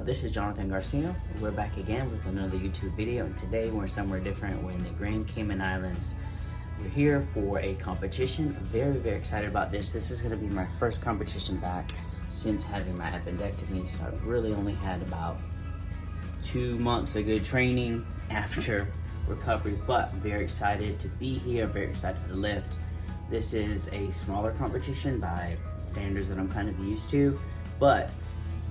This is Jonathan Garcia. We're back again with another YouTube video, and today we're somewhere different. We're in the Grand Cayman Islands. We're here for a competition. I'm very, very excited about this. This is going to be my first competition back since having my appendectomy, so I've really only had about 2 months of good training after recovery, but I'm very excited to be here. I'm very excited to lift. This is a smaller competition by standards that I'm kind of used to, but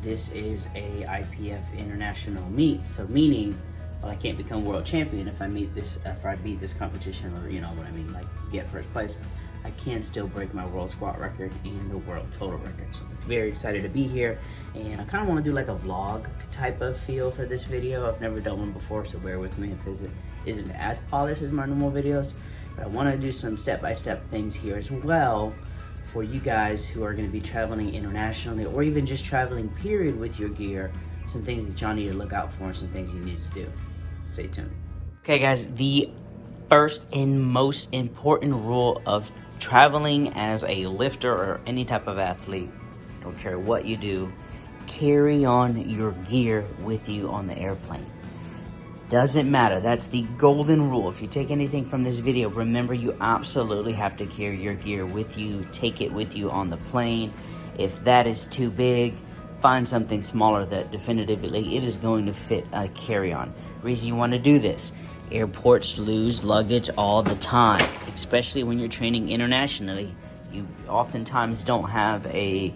this is a IPF international meet, so meaning, well, I can't become world champion if I beat this competition, or you know what I mean, like get first place. I can still break my world squat record and the world total record. So I'm very excited to be here, and I kind of want to do like a vlog type of feel for this video. I've never done one before, so bear with me if it isn't as polished as my normal videos, but I want to do some step-by-step things here as well for you guys who are going to be traveling internationally, or even just traveling period with your gear. Some things that y'all need to look out for and some things you need to do. Stay tuned. Okay guys, the first and most important rule of traveling as a lifter or any type of athlete, don't care what you do, carry on your gear with you on the airplane. Doesn't matter. That's the golden rule. If you take anything from this video, remember you absolutely have to carry your gear with you. Take it with you on the plane. If that is too big, find something smaller that definitively it is going to fit a carry-on. Reason you want to do this: airports lose luggage all the time, especially when you're training internationally. You oftentimes don't have a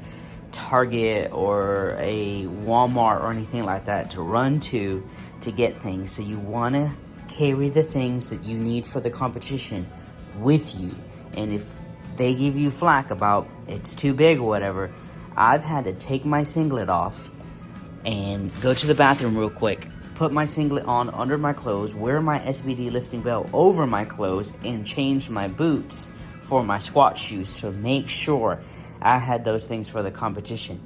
Target or a Walmart or anything like that to run to get things, so you want to carry the things that you need for the competition with you. And if they give you flack about it's too big or whatever, I've had to take my singlet off and go to the bathroom real quick, put my singlet on under my clothes, wear my SBD lifting belt over my clothes, and change my boots for my squat shoes to make sure I had those things for the competition.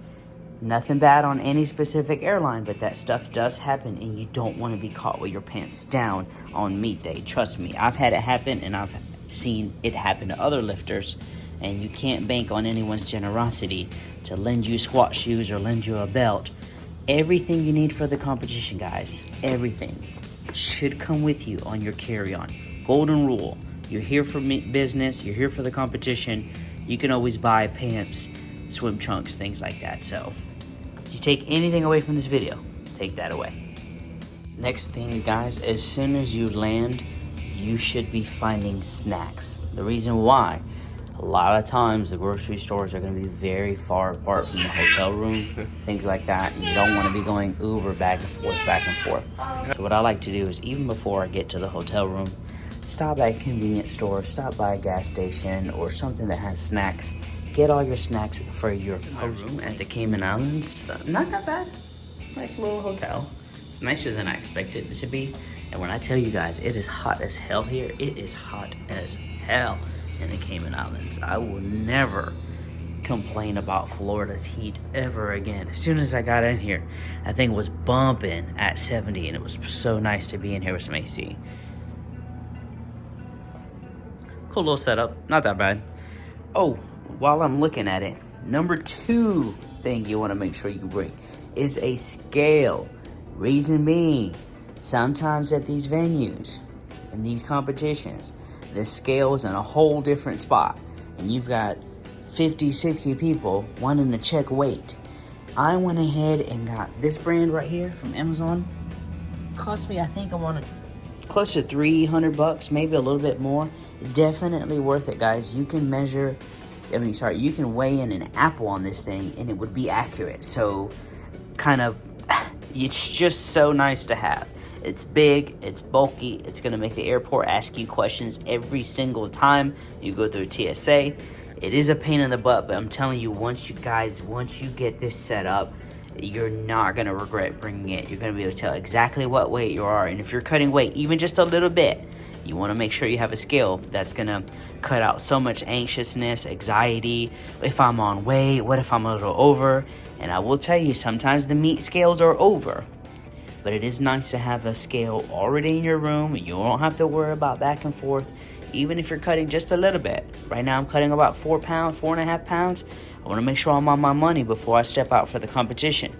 Nothing bad on any specific airline, but that stuff does happen, and you don't want to be caught with your pants down on meet day. Trust me, I've had it happen, and I've seen it happen to other lifters, and you can't bank on anyone's generosity to lend you squat shoes or lend you a belt. Everything you need for the competition, guys, everything should come with you on your carry-on. Golden rule: you're here for business, you're here for the competition. You can always buy pants, swim trunks, things like that. So if you take anything away from this video, take that away. Next things, guys, as soon as you land, you should be finding snacks. The reason why: a lot of times the grocery stores are going to be very far apart from the hotel room, things like that. And you don't want to be going Uber back and forth. So what I like to do is, even before I get to the hotel room, stop at a convenience store, stop by a gas station or something that has snacks. Get all your snacks for your room at the Cayman Islands. Not that bad. Nice little hotel. It's nicer than I expected it to be. And when I tell you guys, it is hot as hell here. It is hot as hell in the Cayman Islands. I will never complain about Florida's heat ever again. As soon as I got in here, I think it was bumping at 70, and it was so nice to be in here with some AC. Cool little setup, not that bad. Oh, while I'm looking at it, number 2 thing you want to make sure you bring is a scale. Reason being, sometimes at these venues, in these competitions, the scale is in a whole different spot, and you've got 50, 60 people wanting to check weight. I went ahead and got this brand right here from Amazon. Cost me, I think I want close to $300, maybe a little bit more. Definitely worth it, guys. You can you can weigh in an apple on this thing and it would be accurate. So it's just so nice to have. It's big, it's bulky, it's gonna make the airport ask you questions every single time you go through TSA. It is a pain in the butt, but I'm telling you, once you get this set up, you're not going to regret bringing it. You're going to be able to tell exactly what weight you are. And if you're cutting weight even just a little bit, you want to make sure you have a scale that's going to cut out so much anxiousness, anxiety. If I'm on weight, what if I'm a little over? And I will tell you, sometimes the meat scales are over. But it is nice to have a scale already in your room. You don't have to worry about back and forth. Even if you're cutting just a little bit. Right now I'm cutting about 4.5 pounds. I want to make sure I'm on my money before I step out for the competition.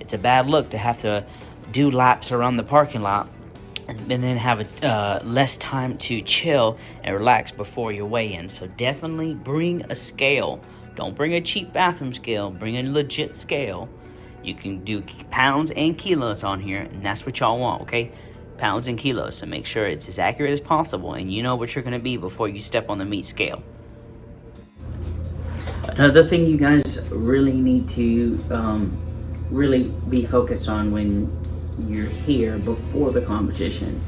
It's a bad look to have to do laps around the parking lot and then have less time to chill and relax before your weigh-in. So definitely bring a scale. Don't bring a cheap bathroom scale. Bring a legit scale. You can do pounds and kilos on here, and that's what y'all want, okay? Pounds and kilos. So make sure it's as accurate as possible, and you know what you're going to be before you step on the meat scale. Another thing you guys really need to really be focused on when you're here before the competition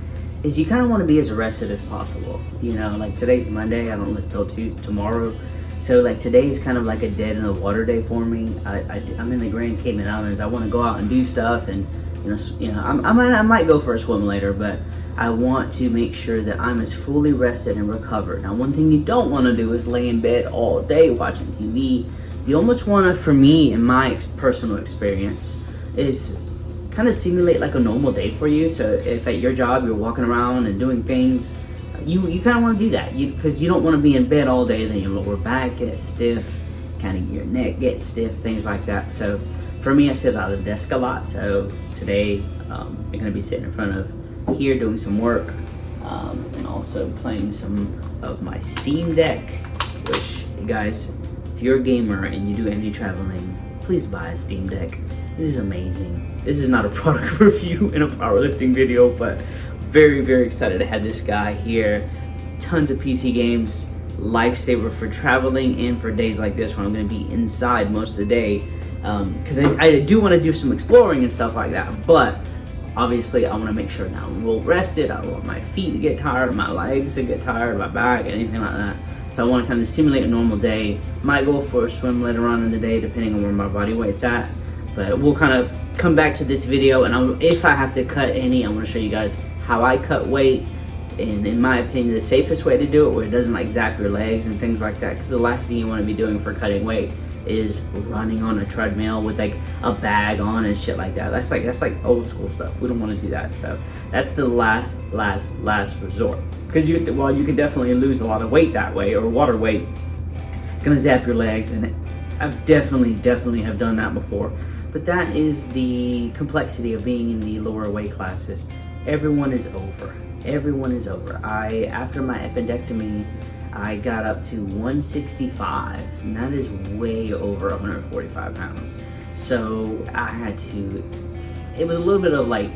is you kind of want to be as rested as possible. You know, like today's Monday, I don't live till Tomorrow, so like today is kind of like a dead in the water day for me. I'm in the Grand Cayman Islands. I want to go out and do stuff, and I might go for a swim later, but I want to make sure that I'm as fully rested and recovered. Now, one thing you don't want to do is lay in bed all day watching TV. You almost want to, for me, in my personal experience, is kind of simulate like a normal day for you. So if at your job you're walking around and doing things, you kind of want to do that, because you don't want to be in bed all day, then your lower back gets stiff, kind of your neck gets stiff, things like that. So for me, I sit at the desk a lot. So today I'm going to be sitting in front of here doing some work, and also playing some of my Steam Deck, which, guys, if you're a gamer and you do any traveling, please buy a Steam Deck. It is amazing. This is not a product review in a powerlifting video, but very, very excited to have this guy here. Tons of PC games, lifesaver for traveling and for days like this when I'm going to be inside most of the day, because I do want to do some exploring and stuff like that, but obviously I want to make sure that I'm well rested. I don't want my feet to get tired, my legs to get tired, my back, anything like that. So I want to kind of simulate a normal day. Might go for a swim later on in the day depending on where my body weight's at. But we'll kind of come back to this video, and if I have to cut any, I'm going to show you guys how I cut weight, and in my opinion, the safest way to do it, where it doesn't like zap your legs and things like that, because the last thing you want to be doing for cutting weight is running on a treadmill with like a bag on and shit like that. That's like old school stuff. We don't want to do that. So that's the last resort, because you can definitely lose a lot of weight that way, or water weight. It's going to zap your legs, and I've definitely have done that before. But that is the complexity of being in the lower weight classes. Everyone is over. Everyone is over. After my appendectomy, I got up to 165, and that is way over 145 pounds. So I had to, it was a little bit of like,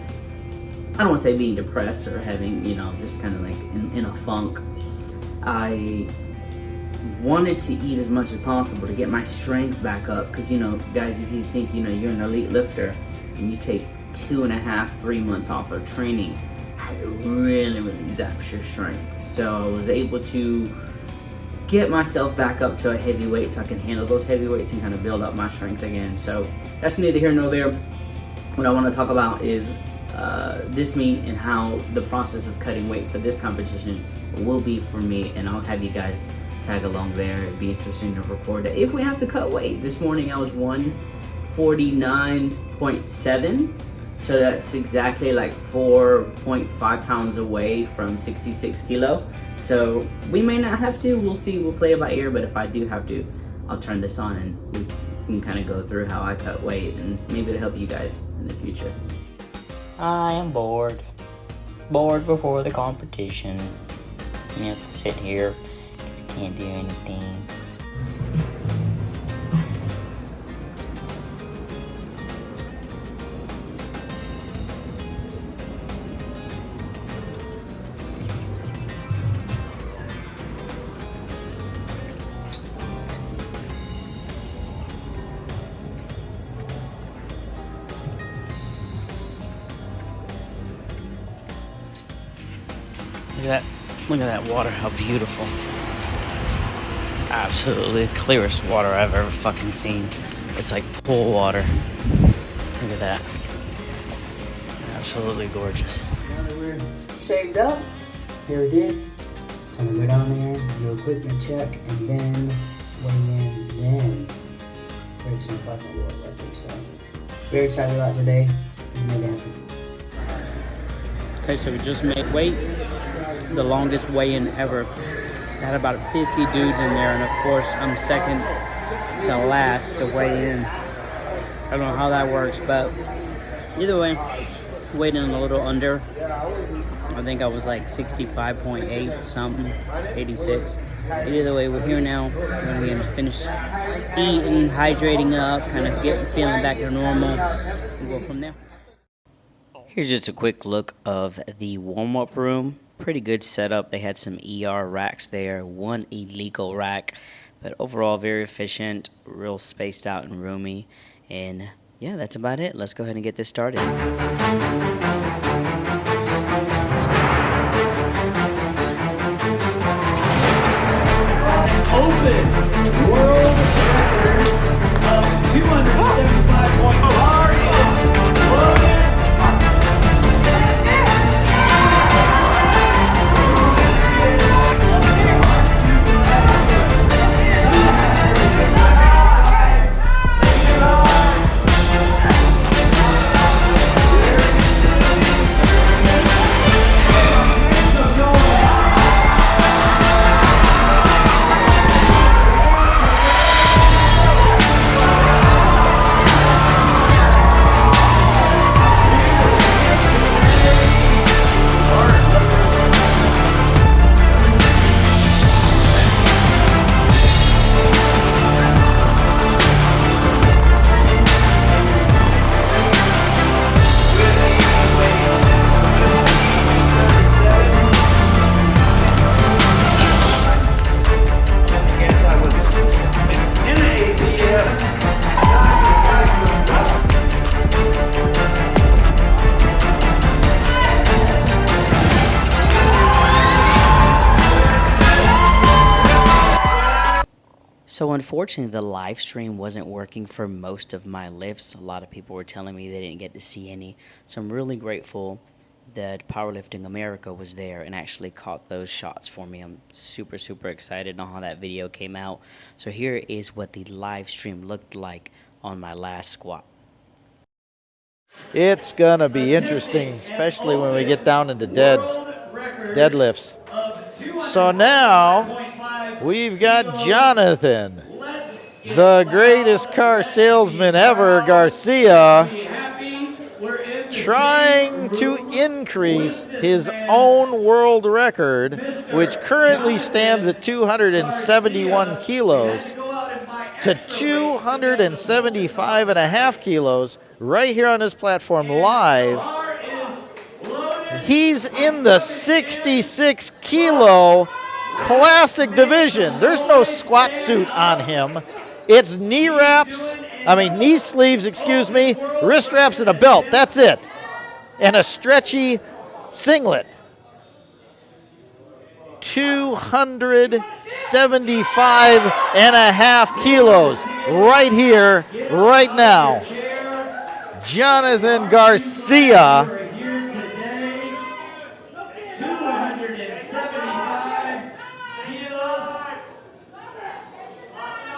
I don't want to say being depressed or having, just kind of like in a funk. I wanted to eat as much as possible to get my strength back up, because guys, if you think you're an elite lifter and you take 2.5-3 months off of training, it really zaps your strength. So I was able to get myself back up to a heavy weight so I can handle those heavy weights and kind of build up my strength again. So that's neither here nor there. What I want to talk about is this meet and how the process of cutting weight for this competition will be for me, and I'll have you guys tag along there. It'd be interesting to record it if we have to cut weight. This morning I was 149.7, so that's exactly like 4.5 pounds away from 66 kilo. So we may not have to, we'll see, we'll play it by ear, but if I do have to, I'll turn this on and we can kind of go through how I cut weight, and maybe it'll help you guys in the future. I am bored before the competition. You have to sit here because you can't do anything. Look at that water, how beautiful. Absolutely the clearest water I've ever fucking seen. It's like pool water. Look at that. Absolutely gorgeous. Now that we're shaved up, here it is. Time to go down there, do a equipment check, and then weigh in, then break some fucking water, I think so. Very excited about today. Make it happen. Okay, so we just made weight. The longest weigh-in ever. Had about 50 dudes in there, and of course I'm second to last to weigh in. I don't know how that works, but Either way, weighed in a little under. I think I was like 65.8 something, 86. Either way, we're here now. We're gonna finish eating, hydrating up, kind of feeling back to normal. We'll go from there. Here's just a quick look of the warm-up room. Pretty good setup. They had some ER racks there, one illegal rack, but overall very efficient, real spaced out and roomy. And yeah, that's about it. Let's go ahead and get this started. Open world record of 275.5 is loaded. So unfortunately, the live stream wasn't working for most of my lifts. A lot of people were telling me they didn't get to see any. So I'm really grateful that Powerlifting America was there and actually caught those shots for me. I'm super, super excited on how that video came out. So here is what the live stream looked like on my last squat. It's going to be interesting, especially when we get down into deadlifts. So now we've got Jonathan, the greatest car salesman ever, Garcia, trying to increase his own world record, which currently stands at 271 kilos, to 275.5 kilos right here on his platform live. He's in the 66 kilo classic division. There's no squat suit on him. It's knee sleeves, wrist wraps and a belt. That's it. And a stretchy singlet. 275.5 kilos right here, right now. Jonathan Garcia. 275 kilos.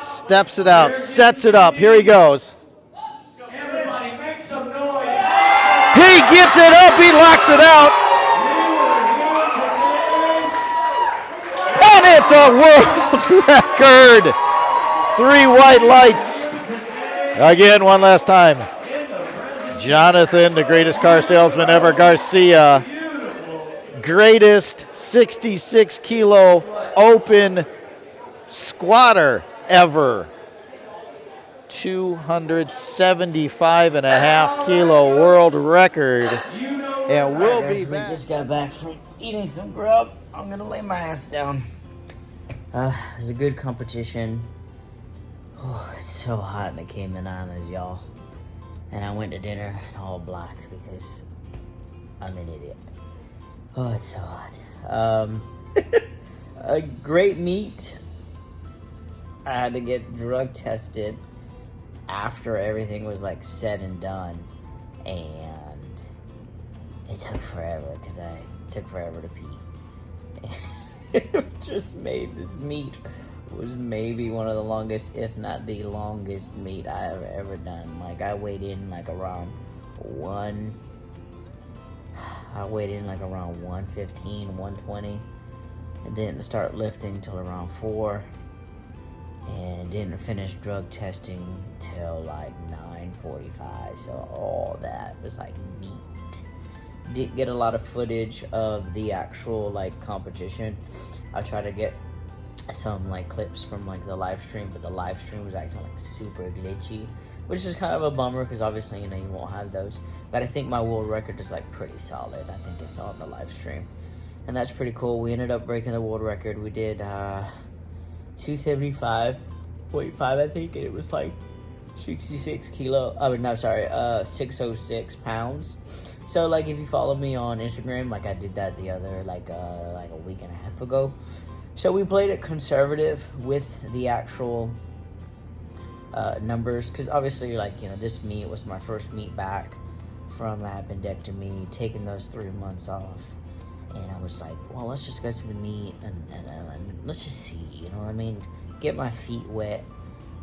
Steps it out, sets it up. Here he goes. Everybody make some noise. He gets it up, he locks it out. And it's a world record. 3 white lights. Again, one last time. Jonathan, the greatest car salesman ever, Garcia. Greatest 66 kilo open squatter ever. 275.5 kilo world record. And we'll be back. We just got back from eating some grub. I'm gonna lay my ass down. It was a good competition. Oh, it's so hot in the Cayman Islands, y'all. And I went to dinner all black because I'm an idiot. Oh, it's so hot. A great meet. I had to get drug tested after everything was like said and done, and it took forever because I took forever to pee. It just made this meet was maybe one of the longest, if not the longest meet I have ever done. Like I weighed in like around 115, 120, and didn't start lifting till around 4, and didn't finish drug testing till like 9, 545. So all that was like meat. Didn't get a lot of footage of the actual like competition. I tried to get some like clips from like the live stream, but the live stream was actually like super glitchy, which is kind of a bummer because obviously, you know, you won't have those. But I think my world record is like pretty solid. I think it's on the live stream, and that's pretty cool. We ended up breaking the world record. We did 275.5, I think, and it was like 66 kilo. I mean, no, sorry, 606 pounds. So like, if you follow me on Instagram, like I did that the other like a week and a half ago. So we played it conservative with the actual numbers, because obviously, like, you know, this meet was my first meet back from appendectomy, taking those 3 months off, and I was like, well, let's just go to the meet and let's just see, you know what I mean, get my feet wet,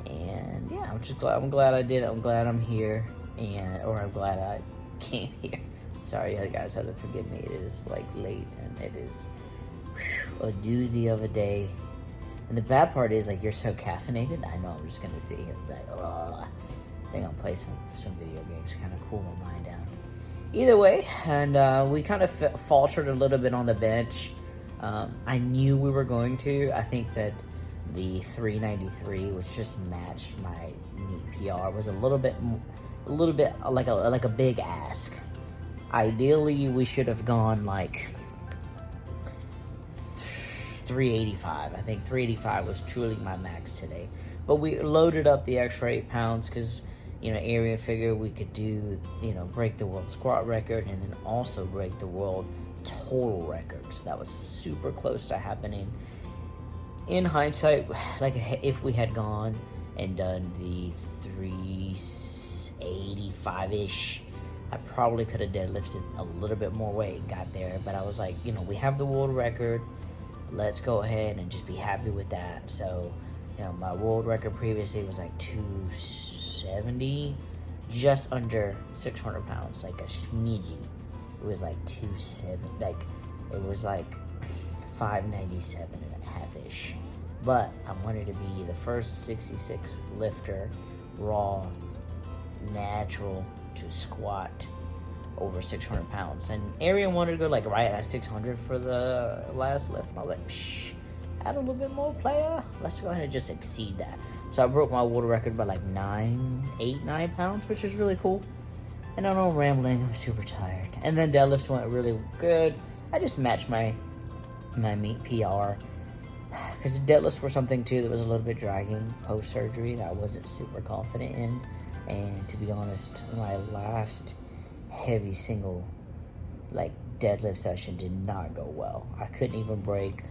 and yeah, I'm glad I did it. I'm glad I'm here, I'm glad I came here. Sorry, you guys have to forgive me. It is like late, and it is a doozy of a day. And the bad part is, like, you're so caffeinated. I know I'm just gonna sit here and be like, I think I'll play some video games, kind of cool my mind down. Either way, and we kind of faltered a little bit on the bench. I knew we were going to. I think that the 393, which just matched my meet PR, was a little bit like a big ask. Ideally, we should have gone like 385. I think 385 was truly my max today. But we loaded up the extra 8 pounds because, you know, area figure we could do, you know, break the world squat record and then also break the world total record. So that was super close to happening. In hindsight, like, if we had gone and done the 385-ish, I probably could have deadlifted a little bit more weight, got there. But I was like, you know, we have the world record. Let's go ahead and just be happy with that. So, you know, my world record previously was like 270, just under 600 pounds, like a smidgy. It was like 270, like it was like 597 and a half-ish. But I wanted to be the first 66 lifter, raw, natural, to squat over 600 pounds. And Arian wanted to go like right at 600 for the last lift. And I was like, add a little bit more, player. Let's go ahead and just exceed that. So I broke my world record by like 9 pounds, which is really cool. And I know I'm rambling, I'm super tired. And then deadlifts went really good. I just matched my meet PR. Because the deadlifts were something too that was a little bit dragging post-surgery that I wasn't super confident in. And to be honest, my last heavy single like deadlift session did not go well. I couldn't even break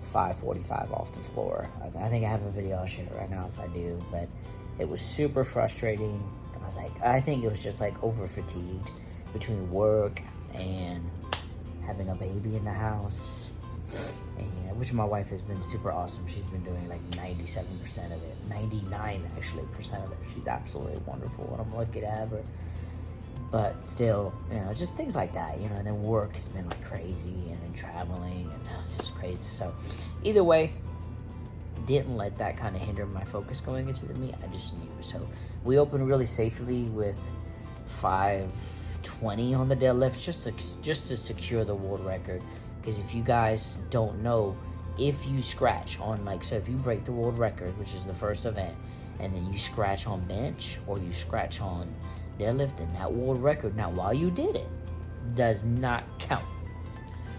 545 off the floor. I think I have a video, I'll share it right now if I do, but it was super frustrating. I was like, I think it was just like over fatigued between work and having a baby in the house, and which my wife has been super awesome. She's been doing like 97% of it, 99 actually percent of it. She's absolutely wonderful, and I'm lucky to have her. But still, you know, just things like that, you know. And then work has been like crazy, and then traveling, and that's just crazy. So either way, didn't let that kind of hinder my focus going into the meet. I just knew. So we opened really safely with 520 on the deadlift, just to secure the world record. Because if you guys don't know, if you scratch on, like, so if you break the world record, which is the first event, and then you scratch on bench or you scratch on deadlift, then that world record, now while you did it, does not count.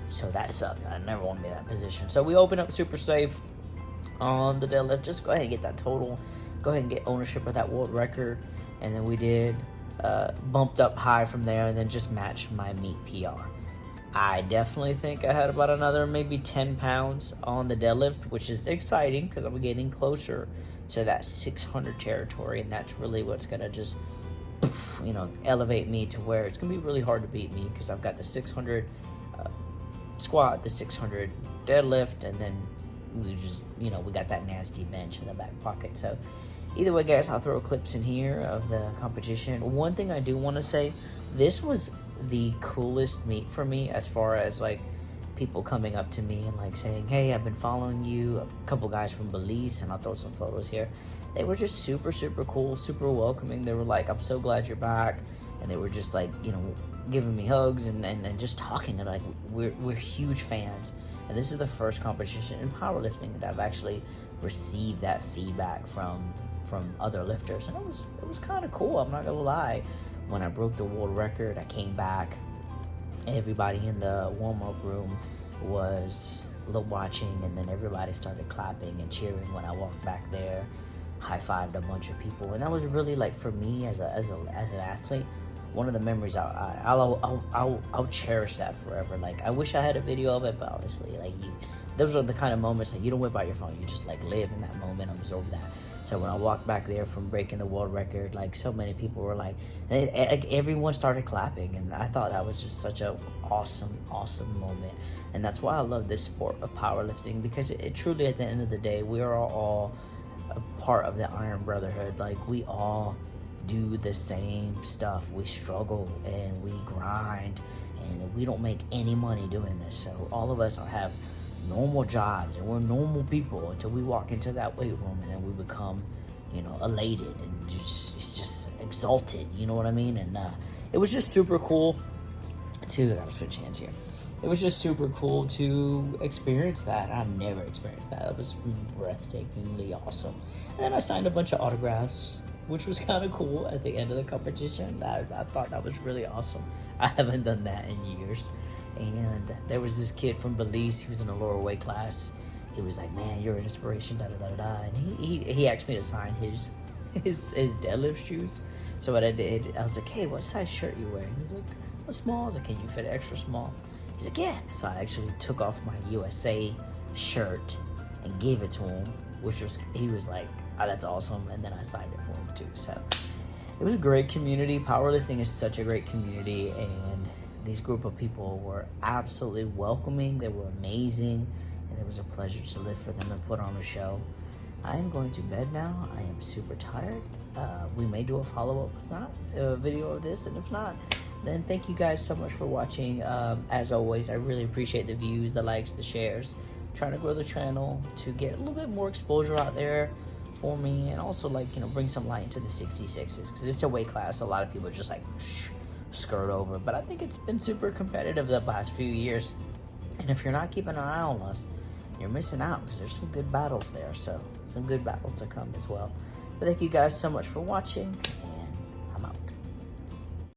So that sucked. I never want to be in that position. So we open up super safe on the deadlift. Just go ahead and get that total. Go ahead and get ownership of that world record. And then we did bumped up high from there, and then just matched my meet PR. I definitely think I had about another maybe 10 pounds on the deadlift, which is exciting because I'm getting closer to that 600 territory, and that's really what's going to just, you know, elevate me to where it's going to be really hard to beat me, because I've got the 600 squat, the 600 deadlift, and then we just, you know, we got that nasty bench in the back pocket. So either way, guys, I'll throw clips in here of the competition. One thing I do want to say, this was the coolest meet for me as far as like people coming up to me and like saying, hey, I've been following you. A couple guys from Belize, and I'll throw some photos here. They were just super, super cool, super welcoming. They were like, I'm so glad you're back. And they were just like, you know, giving me hugs and just talking. And like, we're huge fans. And this is the first competition in powerlifting that I've actually received that feedback from other lifters. And it was kind of cool, I'm not gonna lie. When I broke the world record, I came back. Everybody in the warm-up room was watching, and then everybody started clapping and cheering when I walked back there. High-fived a bunch of people, and that was really, like, for me as an athlete, one of the memories I'll cherish that forever. Like, I wish I had a video of it, but honestly, like, those are the kind of moments that you don't whip out your phone. You just like live in that moment, absorb that. So when I walked back there from breaking the world record, like, so many people were like, everyone started clapping, and I thought that was just such a awesome moment. And that's why I love this sport of powerlifting, because it truly, at the end of the day, we are all a part of the Iron Brotherhood. Like, we all do the same stuff. We struggle and we grind, and we don't make any money doing this. So all of us have normal jobs, and we're normal people until we walk into that weight room, and then we become, you know, elated and just exalted, you know what I mean? And it was just super cool to, I gotta switch hands here. It was just super cool to experience that. I've never experienced that. It was breathtakingly awesome. And then I signed a bunch of autographs, which was kind of cool at the end of the competition. I thought that was really awesome. I haven't done that in years. And there was this kid from Belize. He was in a lower weight class. He was like, man, you're an inspiration, da-da-da-da. And he asked me to sign his deadlift shoes. So what I did, I was like, hey, what size shirt you wearing? He's like, a small. I was like, can you fit extra small? He's like, yeah. So I actually took off my USA shirt and gave it to him, he was like, oh, that's awesome. And then I signed it for him too. So it was a great community. Powerlifting is such a great community, and these group of people were absolutely welcoming. They were amazing, and it was a pleasure to live for them and put on a show. I am going to bed now. I am super tired. We may do a follow-up, if not, a video of this, and if not, then thank you guys so much for watching. As always, I really appreciate the views, the likes, the shares. Trying to grow the channel to get a little bit more exposure out there for me, and also, like, you know, bring some light into the 66s, because it's a weight class a lot of people are just like skirt over, but I think it's been super competitive the past few years, and if you're not keeping an eye on us, you're missing out, because there's some good battles there, so some good battles to come as well. But thank you guys so much for watching,